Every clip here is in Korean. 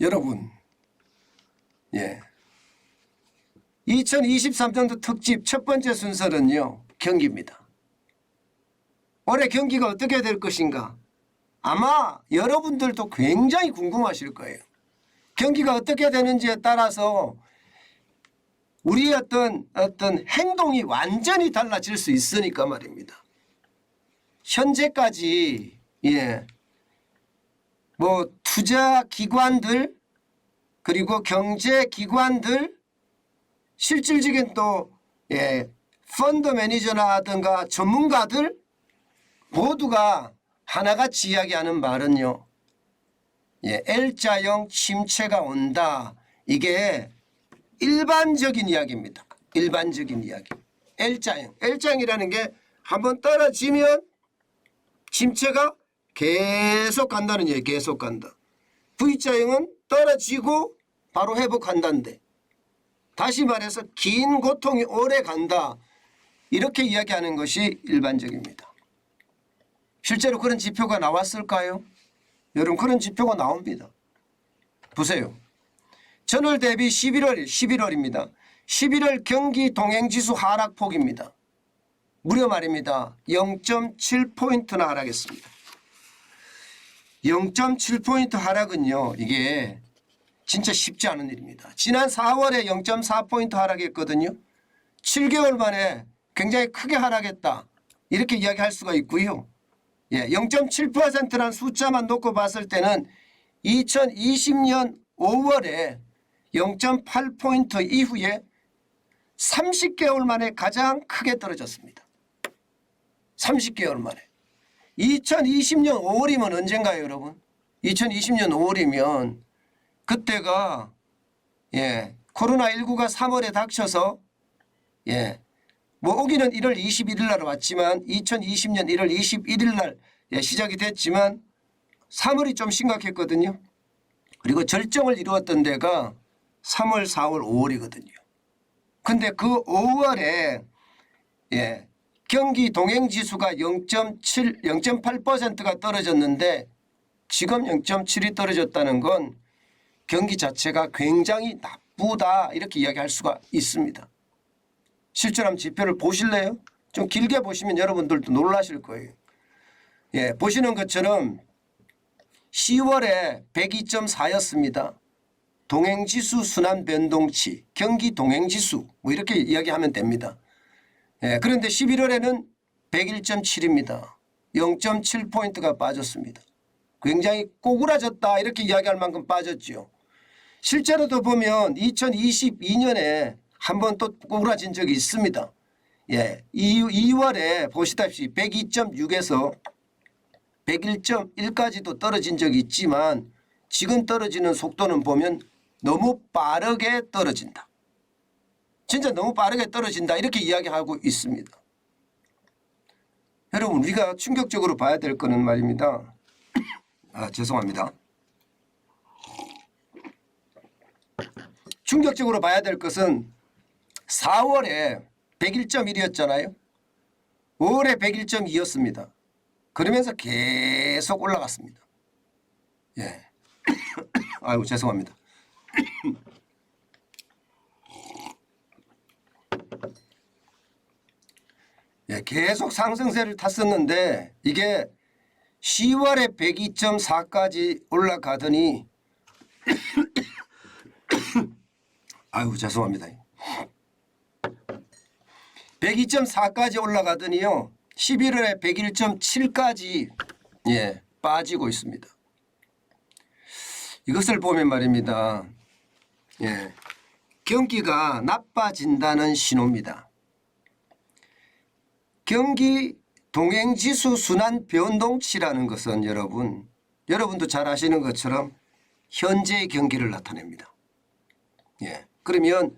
여러분, 2023년도 특집 첫 번째 순서는요, 경기입니다. 올해 경기가 어떻게 될 것인가? 아마 여러분들도 굉장히 궁금하실 거예요. 경기가 어떻게 되는지에 따라서 우리의 어떤 행동이 완전히 달라질 수 있으니까 말입니다. 현재까지 투자 기관들 그리고 경제 기관들 실질적인 또 펀드 매니저라든가 전문가들 모두가 하나같이 이야기하는 말은요. L자형 침체가 온다. 이게 일반적인 이야기입니다. 일반적인 이야기. L자형. L자형이라는 게 한번 떨어지면 침체가 계속 간다는 얘기예요. 계속 간다. V자형은 떨어지고 바로 회복한다는데 다시 말해서 긴 고통이 오래 간다. 이렇게 이야기하는 것이 일반적입니다. 실제로 그런 지표가 나왔을까요? 여러분 그런 지표가 나옵니다. 보세요. 전월 대비 11월입니다. 11월 경기 동행지수 하락폭입니다. 무려 말입니다. 0.7포인트나 하락했습니다. 0.7포인트 하락은요. 이게 진짜 쉽지 않은 일입니다. 지난 4월에 0.4포인트 하락했거든요. 7개월 만에 굉장히 크게 하락했다. 이렇게 이야기할 수가 있고요. 0.7%라는 숫자만 놓고 봤을 때는 2020년 5월에 0.8포인트 이후에 30개월 만에 가장 크게 떨어졌습니다. 30개월 만에. 2020년 5월이면 언젠가요, 여러분? 2020년 5월이면 그때가 코로나19가 3월에 닥쳐서 오기는 1월 21일 날 왔지만 2020년 1월 21일 날 시작이 됐지만 3월이 좀 심각했거든요. 그리고 절정을 이루었던 데가 3월, 4월, 5월이거든요. 근데 그 5월에 경기 동행지수가 0.8%가 떨어졌는데 지금 0.7이 떨어졌다는 건 경기 자체가 굉장히 나쁘다 이렇게 이야기할 수가 있습니다. 실제로 한번 지표를 보실래요? 좀 길게 보시면 여러분들도 놀라실 거예요. 보시는 것처럼 10월에 102.4였습니다. 동행지수 순환 변동치, 경기 동행지수 뭐 이렇게 이야기하면 됩니다. 그런데 11월에는 101.7입니다. 0.7포인트가 빠졌습니다. 굉장히 꼬꾸라졌다 이렇게 이야기할 만큼 빠졌죠. 실제로도 보면 2022년에 한 번 또 꼬꾸라진 적이 있습니다. 2월에 보시다시피 102.6에서 101.1까지도 떨어진 적이 있지만 지금 떨어지는 속도는 보면 너무 빠르게 떨어진다. 진짜 너무 빠르게 떨어진다 이렇게 이야기하고 있습니다. 여러분 우리가 충격적으로 봐야 될 거는 말입니다. 죄송합니다. 충격적으로 봐야 될 것은 4월에 101.1이었잖아요. 5월에 101.2였습니다. 그러면서 계속 올라갔습니다. 아이고 죄송합니다. 계속 상승세를 탔었는데 이게 10월에 102.4까지 올라가더니 아이고 죄송합니다. 102.4까지 올라가더니요 11월에 101.7까지 빠지고 있습니다. 이것을 보면 말입니다. 경기가 나빠진다는 신호입니다. 경기 동행지수 순환 변동치라는 것은 여러분도 잘 아시는 것처럼 현재의 경기를 나타냅니다. 그러면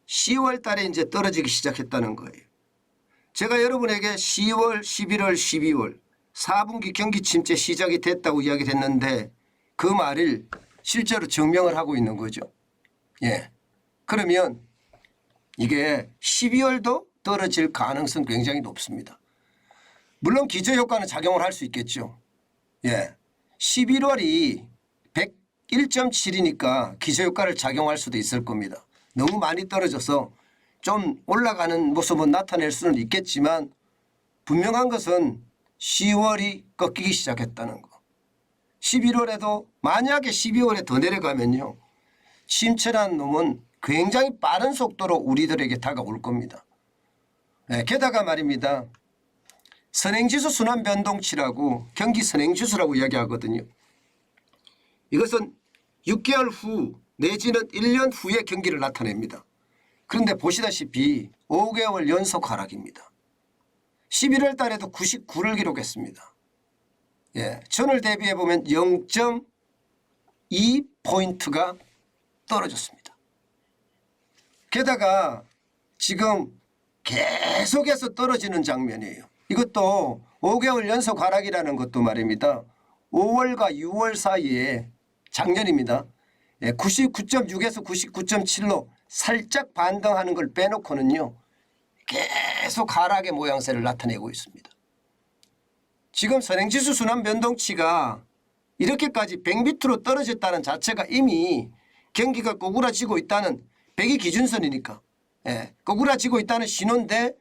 10월 달에 이제 떨어지기 시작했다는 거예요. 제가 여러분에게 10월, 11월, 12월 4분기 경기 침체 시작이 됐다고 이야기를 했는데 그 말을 실제로 증명을 하고 있는 거죠. 그러면 이게 12월도 떨어질 가능성 굉장히 높습니다. 물론 기저효과는 작용을 할 수 있겠죠. 11월이 1.7이니까 기저효과를 작용할 수도 있을 겁니다. 너무 많이 떨어져서 좀 올라가는 모습은 나타낼 수는 있겠지만 분명한 것은 10월이 꺾이기 시작했다는 거. 11월에도 만약에 12월에 더 내려가면요. 침체라는 놈은 굉장히 빠른 속도로 우리들에게 다가올 겁니다. 네, 게다가 말입니다. 선행지수 순환변동치라고 경기 선행지수라고 이야기하거든요. 이것은 6개월 후 내지는 1년 후의 경기를 나타냅니다. 그런데 보시다시피 5개월 연속 하락입니다. 11월 달에도 99를 기록했습니다. 예, 전월 대비해 보면 0.2포인트가 떨어졌습니다. 게다가 지금 계속해서 떨어지는 장면이에요. 이것도 5개월 연속 하락이라는 것도 말입니다. 5월과 6월 사이에 작년입니다. 99.6에서 99.7로 살짝 반등하는 걸 빼놓고는요. 계속 하락의 모양새를 나타내고 있습니다. 지금 선행지수 순환변동치가 이렇게까지 100m로 떨어졌다는 자체가 이미 경기가 꼬꾸라지고 있다는 100이 기준선이니까 꼬꾸라지고 있다는 신호인데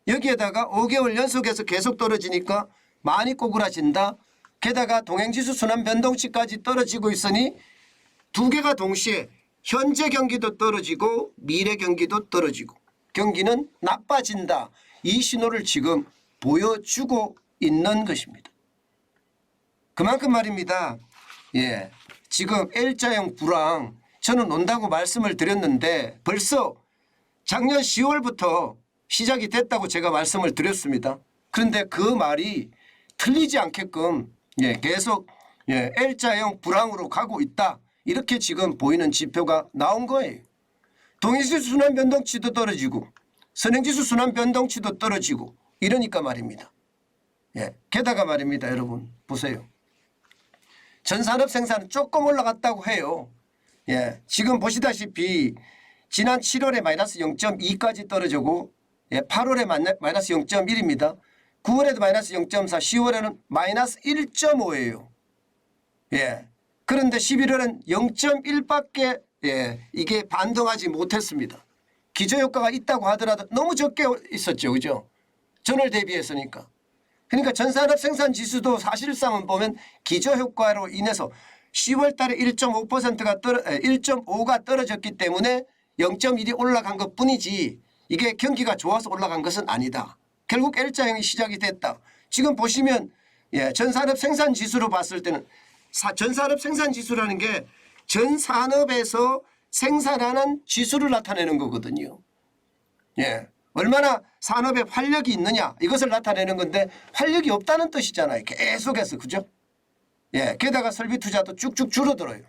여기에다가 5개월 연속해서 계속 떨어지니까 많이 꼬꾸라진다. 게다가 동행지수 순환변동치까지 떨어지고 있으니 두 개가 동시에 현재 경기도 떨어지고 미래 경기도 떨어지고 경기는 나빠진다. 이 신호를 지금 보여주고 있는 것입니다. 그만큼 말입니다. 예, 지금 L자형 불황 저는 온다고 말씀을 드렸는데 벌써 작년 10월부터 시작이 됐다고 제가 말씀을 드렸습니다. 그런데 그 말이 틀리지 않게끔 계속 L자형 불황으로 가고 있다. 이렇게 지금 보이는 지표가 나온 거예요. 동행지수 순환변동치도 떨어지고 선행지수 순환변동치도 떨어지고 이러니까 말입니다. 게다가 말입니다. 여러분 보세요. 전산업 생산은 조금 올라갔다고 해요. 지금 보시다시피 지난 7월에 마이너스 0.2까지 떨어지고 8월에 마이너스 0.1입니다. 9월에도 마이너스 0.4, 10월에는 마이너스 1.5예요. 그런데 11월은 0.1밖에 이게 반등하지 못했습니다. 기저효과가 있다고 하더라도 너무 적게 있었죠. 그죠? 전월 대비해서니까. 그러니까 전산업 생산지수도 사실상은 보면 기저효과로 인해서 10월 달에 1.5가 떨어졌기 때문에 0.1이 올라간 것 뿐이지 이게 경기가 좋아서 올라간 것은 아니다. 결국 L자형이 시작이 됐다. 지금 보시면 전산업 생산지수로 봤을 때는 전산업 생산지수라는 게 전 산업에서 생산하는 지수를 나타내는 거거든요. 얼마나 산업에 활력이 있느냐 이것을 나타내는 건데 활력이 없다는 뜻이잖아요. 계속해서. 그죠? 게다가 설비투자도 쭉쭉 줄어들어요.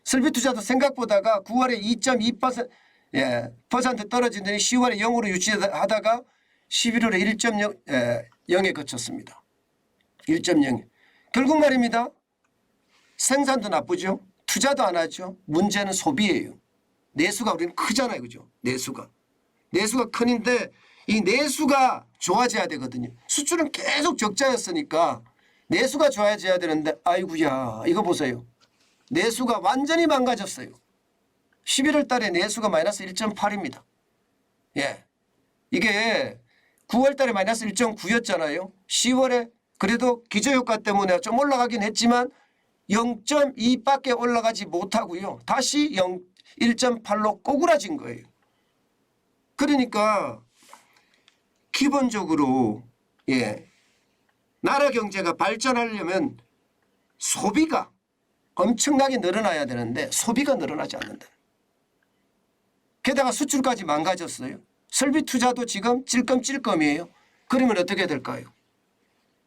설비투자도 생각보다가 9월에 2.2% 떨어지더니 10월에 0으로 유지하다가 11월에 1.0에 그쳤습니다. 1.0. 결국 말입니다. 생산도 나쁘죠. 투자도 안 하죠. 문제는 소비예요. 내수가 우리는 크잖아요. 그죠? 내수가 큰인데 이 내수가 좋아져야 되거든요. 수출은 계속 적자였으니까 내수가 좋아져야 되는데 아이고야 이거 보세요. 내수가 완전히 망가졌어요. 11월 달에 내수가 마이너스 1.8입니다. 이게 9월 달에 마이너스 1.9였잖아요. 10월에 그래도 기저효과 때문에 좀 올라가긴 했지만 0.2밖에 올라가지 못하고요. 다시 1.8로 꼬꾸라진 거예요. 그러니까 기본적으로 나라 경제가 발전하려면 소비가 엄청나게 늘어나야 되는데 소비가 늘어나지 않는다. 게다가 수출까지 망가졌어요. 설비 투자도 지금 찔끔찔끔이에요. 그러면 어떻게 될까요?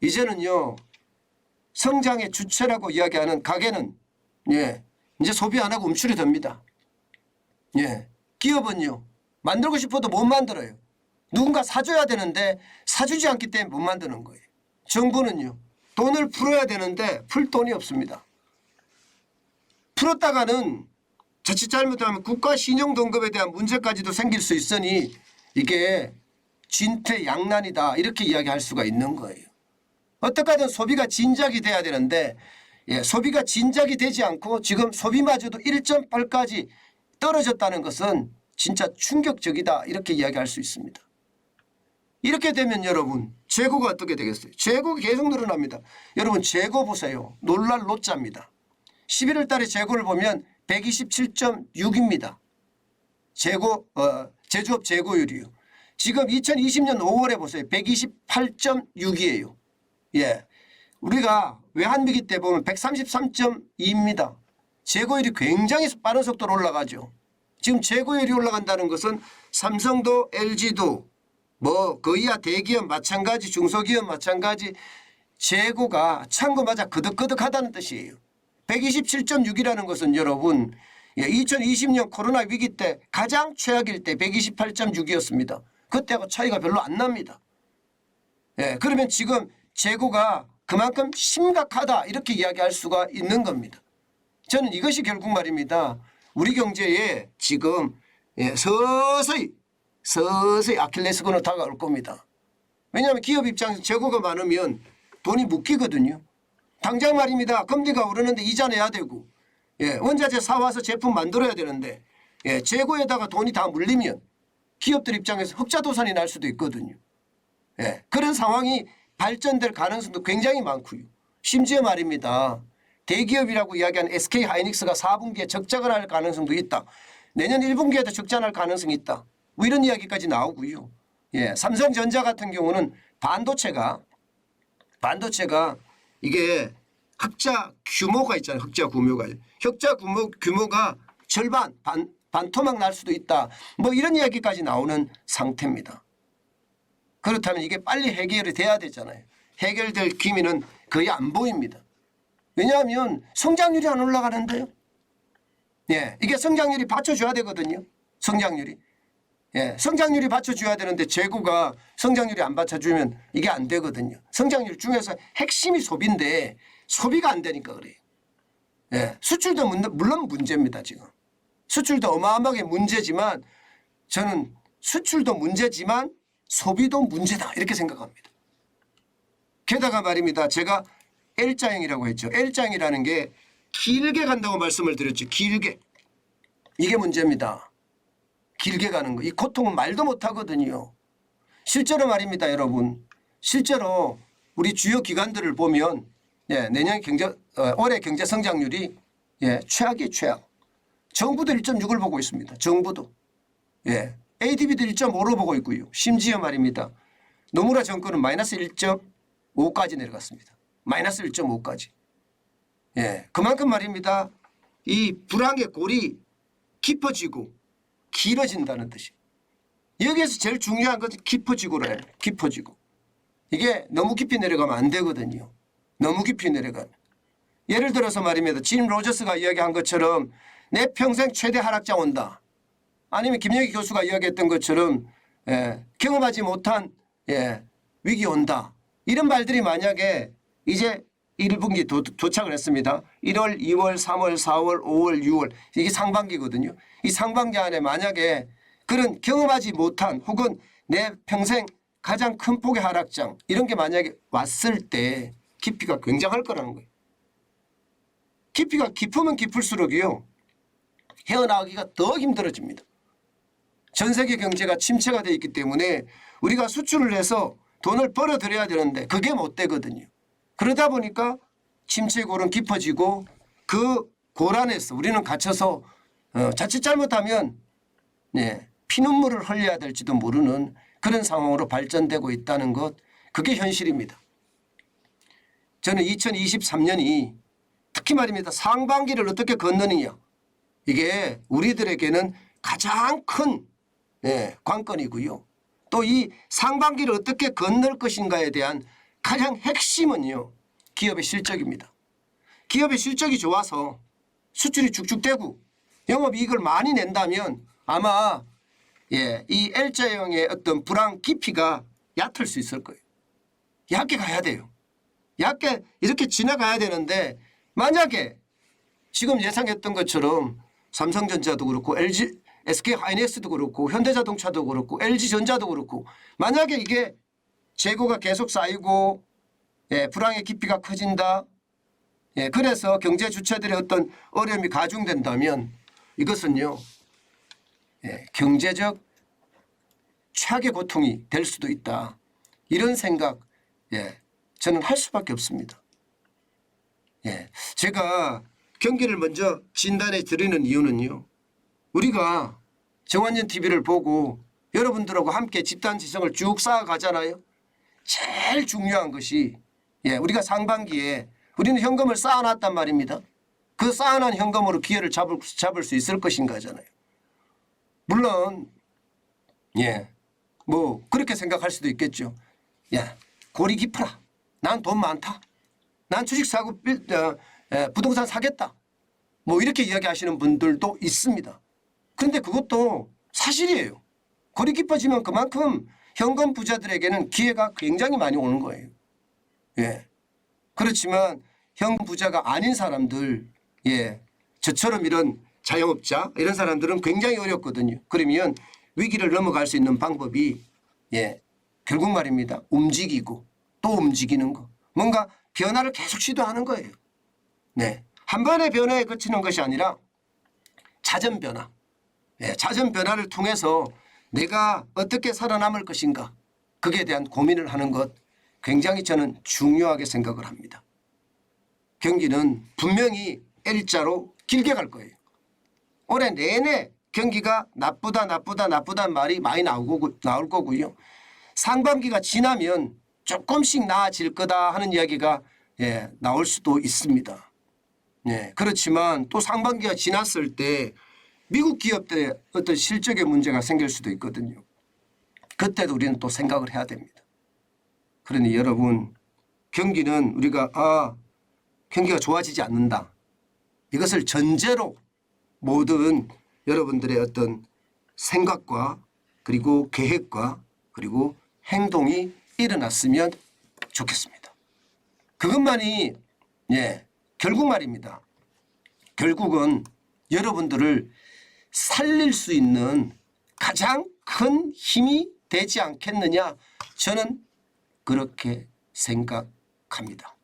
이제는요. 성장의 주체라고 이야기하는 가게는 이제 소비 안 하고 움츠려 듭니다. 기업은요. 만들고 싶어도 못 만들어요. 누군가 사줘야 되는데 사주지 않기 때문에 못 만드는 거예요. 정부는요. 돈을 풀어야 되는데 풀 돈이 없습니다. 풀었다가는 자칫 잘못하면 국가 신용 등급에 대한 문제까지도 생길 수 있으니 이게 진퇴양난이다 이렇게 이야기할 수가 있는 거예요. 어떻게든 소비가 진작이 돼야 되는데 소비가 진작이 되지 않고 지금 소비마저도 1.8까지 떨어졌다는 것은 진짜 충격적이다 이렇게 이야기할 수 있습니다. 이렇게 되면 여러분 재고가 어떻게 되겠어요? 재고가 계속 늘어납니다. 여러분 재고 보세요. 놀랄 노자입니다. 11월 달에 재고를 보면 127.6입니다. 제조업 재고율이요. 지금 2020년 5월에 보세요. 128.6이에요. 예. 우리가 외환위기 때 보면 133.2입니다. 재고율이 굉장히 빠른 속도로 올라가죠. 지금 재고율이 올라간다는 것은 삼성도 LG도 뭐 거의야 대기업 마찬가지 중소기업 마찬가지 재고가 창고마저 그득그득하다는 뜻이에요. 127.6이라는 것은 여러분 2020년 코로나 위기 때 가장 최악일 때 128.6이었습니다. 그때하고 차이가 별로 안 납니다. 예, 그러면 지금 재고가 그만큼 심각하다 이렇게 이야기할 수가 있는 겁니다. 저는 이것이 결국 말입니다. 우리 경제에 지금 서서히 아킬레스건으로 다가올 겁니다. 왜냐하면 기업 입장에서 재고가 많으면 돈이 묶이거든요. 당장 말입니다. 금리가 오르는데 이자 내야 되고 원자재 사와서 제품 만들어야 되는데 재고에다가 돈이 다 물리면 기업들 입장에서 흑자도산이 날 수도 있거든요. 그런 상황이 발전될 가능성도 굉장히 많고요. 심지어 말입니다. 대기업이라고 이야기하는 SK하이닉스가 4분기에 적자가 날 가능성도 있다. 내년 1분기에도 적자 날 가능성이 있다. 뭐 이런 이야기까지 나오고요. 삼성전자 같은 경우는 반도체가 이게 흑자 규모가 있잖아요. 흑자 규모가 절반 반토막 날 수도 있다. 뭐 이런 이야기까지 나오는 상태입니다. 그렇다면 이게 빨리 해결이 돼야 되잖아요. 해결될 기미는 거의 안 보입니다. 왜냐하면 성장률이 안 올라가는데요. 이게 성장률이 받쳐줘야 되거든요. 성장률이 받쳐줘야 되는데 재고가 성장률이 안 받쳐주면 이게 안 되거든요. 성장률 중에서 핵심이 소비인데 소비가 안 되니까 그래요. 수출도 물론 문제입니다. 지금 수출도 어마어마하게 문제지만 저는 수출도 문제지만 소비도 문제다 이렇게 생각합니다. 게다가 말입니다. 제가 L자형이라고 했죠. L자형이라는 게 길게 간다고 말씀을 드렸죠. 길게. 이게 문제입니다. 길게 가는 거. 이 고통은 말도 못하거든요. 실제로 말입니다. 여러분. 실제로 우리 주요 기관들을 보면 내년 올해 경제 성장률이 최악이에요. 최악. 정부도 1.6을 보고 있습니다. 정부도. ADB도 1.5로 보고 있고요. 심지어 말입니다. 노무라 정권은 마이너스 1.5까지 내려갔습니다. 마이너스 1.5까지. 그만큼 말입니다. 이 불황의 골이 깊어지고 길어진다는 뜻이. 여기에서 제일 중요한 것은 깊어지고래요. 깊어지고. 이게 너무 깊이 내려가면 안 되거든요. 너무 깊이 내려가면. 예를 들어서 말입니다. 짐 로저스가 이야기한 것처럼 내 평생 최대 하락장 온다. 아니면 김영희 교수가 이야기했던 것처럼 경험하지 못한 위기 온다. 이런 말들이 만약에 이제 1분기 도착을 했습니다. 1월, 2월, 3월, 4월, 5월, 6월 이게 상반기거든요. 이 상반기 안에 만약에 그런 경험하지 못한 혹은 내 평생 가장 큰 폭의 하락장 이런 게 만약에 왔을 때 깊이가 굉장할 거라는 거예요. 깊이가 깊으면 깊을수록이요. 헤어나가기가 더 힘들어집니다. 전 세계 경제가 침체가 되어 있기 때문에 우리가 수출을 해서 돈을 벌어들여야 되는데 그게 못 되거든요. 그러다 보니까 침체골은 깊어지고 그 골 안에서 우리는 갇혀서 자칫 잘못하면 피눈물을 흘려야 될지도 모르는 그런 상황으로 발전되고 있다는 것 그게 현실입니다. 저는 2023년이 특히 말입니다. 상반기를 어떻게 건너느냐 이게 우리들에게는 가장 큰 관건이고요. 또 이 상반기를 어떻게 건널 것인가에 대한 가장 핵심은요. 기업의 실적입니다. 기업의 실적이 좋아서 수출이 쭉쭉 되고 영업이익을 많이 낸다면 아마 이 L자형의 어떤 불황 깊이가 얕을 수 있을 거예요. 얕게 가야 돼요. 얕게 이렇게 지나가야 되는데 만약에 지금 예상했던 것처럼 삼성전자도 그렇고 SK하이닉스도 그렇고 현대자동차도 그렇고 LG전자도 그렇고 만약에 이게 재고가 계속 쌓이고 불황의 깊이가 커진다. 예, 그래서 경제 주체들의 어떤 어려움이 가중된다면 이것은요, 예, 경제적 최악의 고통이 될 수도 있다. 이런 생각, 예, 저는 할 수밖에 없습니다. 예, 제가 경기를 먼저 진단해 드리는 이유는요, 우리가 정관전 TV를 보고 여러분들하고 함께 집단 지성을 쭉 쌓아가잖아요. 제일 중요한 것이, 예, 우리가 상반기에 우리는 현금을 쌓아놨단 말입니다. 그 쌓아놓은 현금으로 기회를 잡을 수 있을 것인가잖아요. 물론, 예, 뭐 그렇게 생각할 수도 있겠죠. 야, 골이 깊어라. 난 돈 많다. 난 주식 사고 부동산 사겠다. 뭐 이렇게 이야기하시는 분들도 있습니다. 그런데 그것도 사실이에요. 골이 깊어지면 그만큼 현금 부자들에게는 기회가 굉장히 많이 오는 거예요. 예. 그렇지만 현금 부자가 아닌 사람들, 예, 저처럼 이런 자영업자 이런 사람들은 굉장히 어렵거든요. 그러면 위기를 넘어갈 수 있는 방법이, 예, 결국 말입니다. 움직이고 또 움직이는 거. 뭔가 변화를 계속 시도하는 거예요. 네, 한 번의 변화에 그치는 것이 아니라 잦은 변화. 예, 잦은 변화를 통해서 내가 어떻게 살아남을 것인가, 거기에 대한 고민을 하는 것 굉장히 저는 중요하게 생각을 합니다. 경기는 분명히 L자로 길게 갈 거예요. 올해 내내 경기가 나쁘다는 말이 많이 나올 거고요. 상반기가 지나면 조금씩 나아질 거다 하는 이야기가, 예, 나올 수도 있습니다. 예, 그렇지만 또 상반기가 지났을 때 미국 기업들의 어떤 실적의 문제가 생길 수도 있거든요. 그때도 우리는 또 생각을 해야 됩니다. 그러니 여러분, 경기는 우리가 경기가 좋아지지 않는다, 이것을 전제로 모든 여러분들의 어떤 생각과 그리고 계획과 그리고 행동이 일어났으면 좋겠습니다. 그것만이, 예, 결국 말입니다. 결국은 여러분들을 살릴 수 있는 가장 큰 힘이 되지 않겠느냐, 저는 그렇게 생각합니다.